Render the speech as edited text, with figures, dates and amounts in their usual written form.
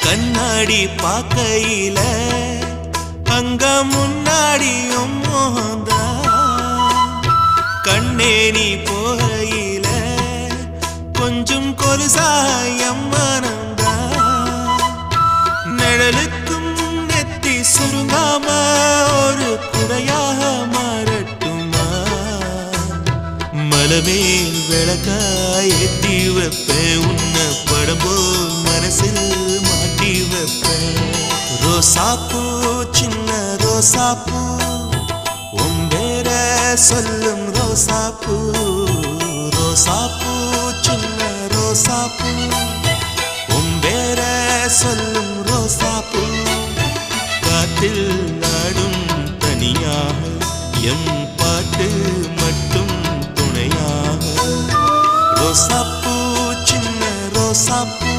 கண்ணாடி பார்க்கையில அங்க முன்னாடியும் மோகந்தா கண்ணே நீ போகையில கொஞ்சம் கொலுசாயம் மனந்தா நிழலுக்கும் நெத்தி சுருங்காம ஒரு குடையாக மாறட்டுமா மலமேல் விளக்காய் ஏத்தி வைப்பேன் உன்ன படம் போல் மனசில் மாட்டி வைப்பேன் ரோசாப்பூ சின்ன ரோசாப்பூ உம்பேர சொல்லும் ரோசாப்பூ ரோசாப்பூ சின்ன ரோசாப்பூ உம்பேர சொல்லும் ரோசாப்பூ காத்தில் நாடும் தனியாக எம் பாட்டு மட்டும் துணையாக ரோசாப்பூ சின்ன ரோசாப்பூ